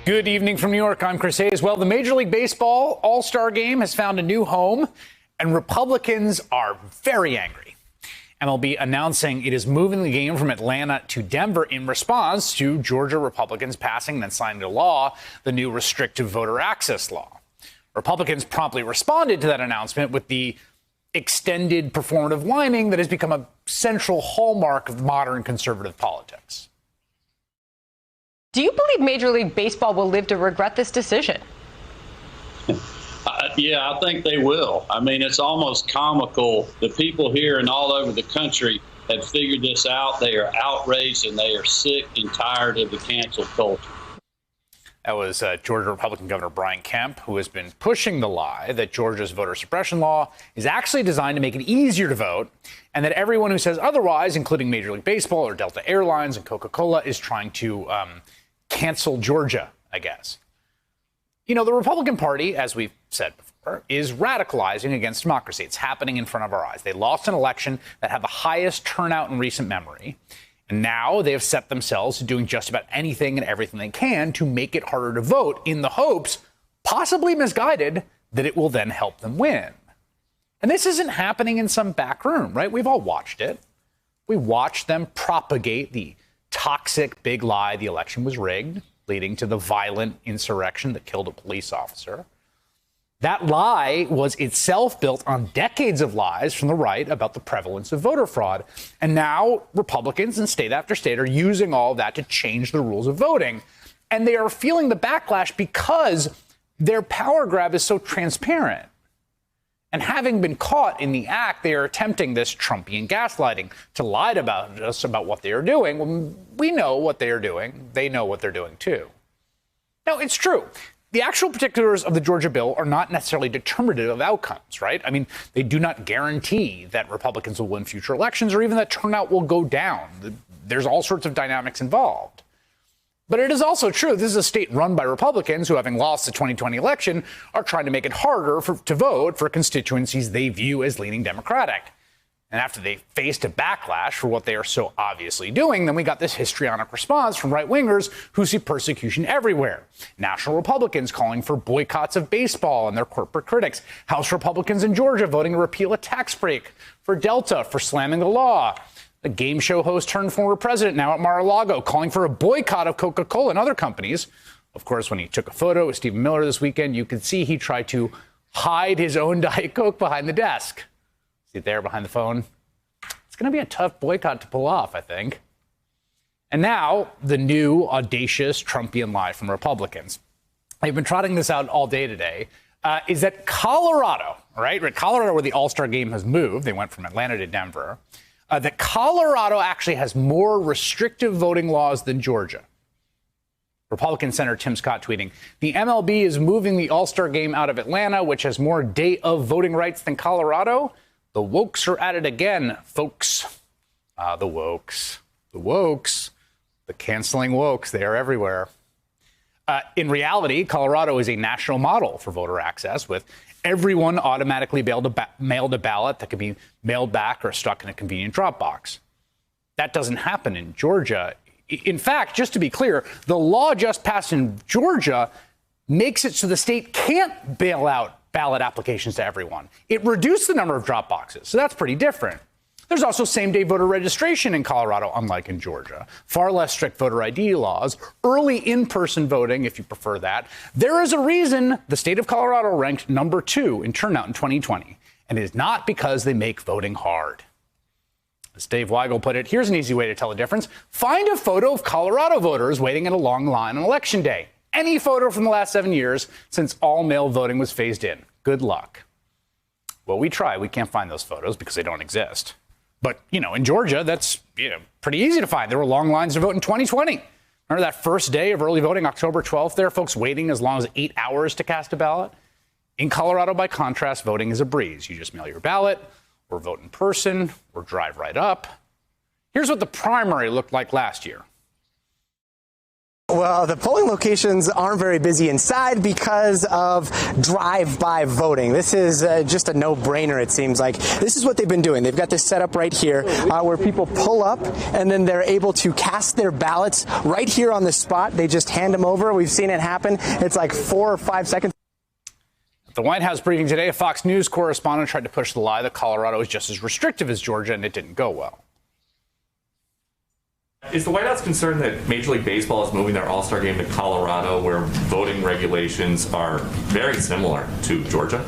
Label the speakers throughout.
Speaker 1: Good evening from New York. I'm Chris Hayes. Well, the Major League Baseball All-Star Game has found a new home, and Republicans are very angry. MLB announcing it is moving the game from Atlanta to Denver in response to Georgia Republicans passing and then signing into law the new restrictive voter access law. Republicans promptly responded to that announcement with the extended performative whining that has become a central hallmark of modern conservative politics.
Speaker 2: Do you believe Major League Baseball will live to regret this decision?
Speaker 3: Yeah, I think they will. I mean, it's almost comical. The people here and all over the country have figured this out. They are outraged and they are sick and tired of the cancel culture.
Speaker 1: That was Georgia Republican Governor Brian Kemp, who has been pushing the lie that Georgia's voter suppression law is actually designed to make it easier to vote, and that everyone who says otherwise, including Major League Baseball or Delta Airlines and Coca-Cola, is trying to cancel Georgia, I guess. You know, the Republican Party, as we've said before, is radicalizing against democracy. It's happening in front of our eyes. They lost an election that had the highest turnout in recent memory. And now they have set themselves to doing just about anything and everything they can to make it harder to vote in the hopes, possibly misguided, that it will then help them win. And this isn't happening in some back room, right? We've all watched it. We watched them propagate the toxic big lie the election was rigged, leading to the violent insurrection that killed a police officer. That lie was itself built on decades of lies from the right about the prevalence of voter fraud. And now Republicans in state after state are using all of that to change the rules of voting. And they are feeling the backlash because their power grab is so transparent. And having been caught in the act, they are attempting this Trumpian gaslighting to lie about us about what they are doing. Well, we know what they are doing. They know what they're doing, too. Now, it's true. The actual particulars of the Georgia bill are not necessarily determinative of outcomes, right? I mean, they do not guarantee that Republicans will win future elections or even that turnout will go down. There's all sorts of dynamics involved. But it is also true this is a state run by Republicans who, having lost the 2020 election, are trying to make it harder to vote for constituencies they view as leaning Democratic. And after they faced a backlash for what they are so obviously doing, then we got this histrionic response from right-wingers who see persecution everywhere. National Republicans calling for boycotts of baseball and their corporate critics. House Republicans in Georgia voting to repeal a tax break for Delta for slamming the law. A game show host turned former president now at Mar-a-Lago calling for a boycott of Coca-Cola and other companies. Of course, when he took a photo with Stephen Miller this weekend, you could see he tried to hide his own Diet Coke behind the desk. See it there behind the phone? It's going to be a tough boycott to pull off, I think. And now the new audacious Trumpian lie from Republicans. They've been trotting this out all day today. Is that Colorado, right? Colorado, where the All-Star Game has moved. They went from Atlanta to Denver. That Colorado actually has more restrictive voting laws than Georgia. Republican Senator Tim Scott tweeting, the MLB is moving the All-Star Game out of Atlanta, which has more day of voting rights than Colorado. The wokes are at it again, folks. The wokes, the canceling wokes, they are everywhere. In reality, Colorado is a national model for voter access, with everyone automatically mailed a ballot that can be mailed back or stuck in a convenient drop box. That doesn't happen in Georgia. In fact, just to be clear, the law just passed in Georgia makes it so the state can't bail out ballot applications to everyone. It reduced the number of drop boxes, so that's pretty different. There's also same-day voter registration in Colorado, unlike in Georgia. Far less strict voter ID laws, early in-person voting, if you prefer that. There is a reason the state of Colorado ranked number 2 in turnout in 2020, and it is not because they make voting hard. As Dave Weigel put it, here's an easy way to tell the difference. Find a photo of Colorado voters waiting in a long line on Election Day. Any photo from the last 7 years since all-mail voting was phased in. Good luck. Well, we try. We can't find those photos because they don't exist. But, in Georgia, that's pretty easy to find. There were long lines to vote in 2020. Remember that first day of early voting, October 12th, there, folks waiting as long as 8 hours to cast a ballot? In Colorado, by contrast, voting is a breeze. You just mail your ballot, or vote in person, or drive right up. Here's what the primary looked like last year.
Speaker 4: Well, the polling locations aren't very busy inside because of drive-by voting. This is just a no-brainer, it seems like. This is what they've been doing. They've got this set up right here where people pull up and then they're able to cast their ballots right here on the spot. They just hand them over. We've seen it happen. It's like 4 or 5 seconds.
Speaker 1: At the White House briefing today, a Fox News correspondent tried to push the lie that Colorado is just as restrictive as Georgia, and it didn't go well.
Speaker 5: Is the White House concerned that Major League Baseball is moving their All-Star game to Colorado, where voting regulations are very similar to Georgia?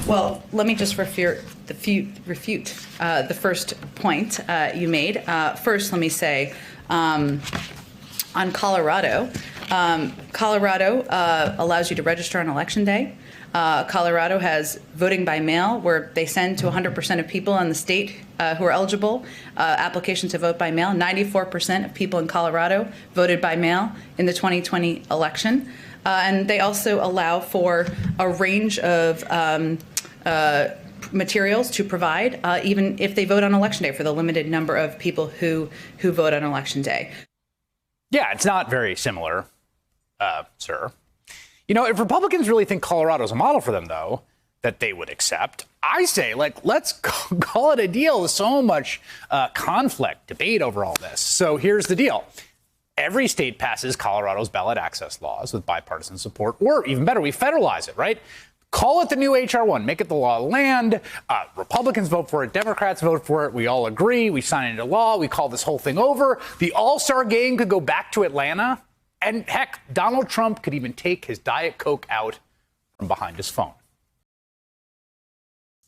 Speaker 6: Well, let me just refute the first point you made. First, let me say on Colorado, Colorado allows you to register on Election Day. Colorado has voting by mail, where they send to 100% of people in the state who are eligible applications to vote by mail. 94% of people in Colorado voted by mail in the 2020 election. And they also allow for a range of materials to provide, even if they vote on Election Day, for the limited number of people who vote on Election Day.
Speaker 1: Yeah, it's not very similar, sir. You know, if Republicans really think Colorado's a model for them, though, that they would accept, I say, let's call it a deal. There's so much conflict, debate over all this. So here's the deal. Every state passes Colorado's ballot access laws with bipartisan support, or even better, we federalize it, right? Call it the new H.R. 1, make it the law of the land. Republicans vote for it, Democrats vote for it. We all agree. We sign it into law. We call this whole thing over. The All-Star game could go back to Atlanta. And heck, Donald Trump could even take his Diet Coke out from behind his phone.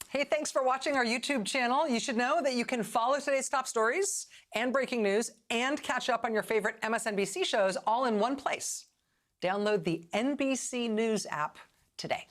Speaker 7: Hey, thanks for watching our YouTube channel. You should know that you can follow today's top stories and breaking news and catch up on your favorite MSNBC shows all in one place. Download the NBC News app today.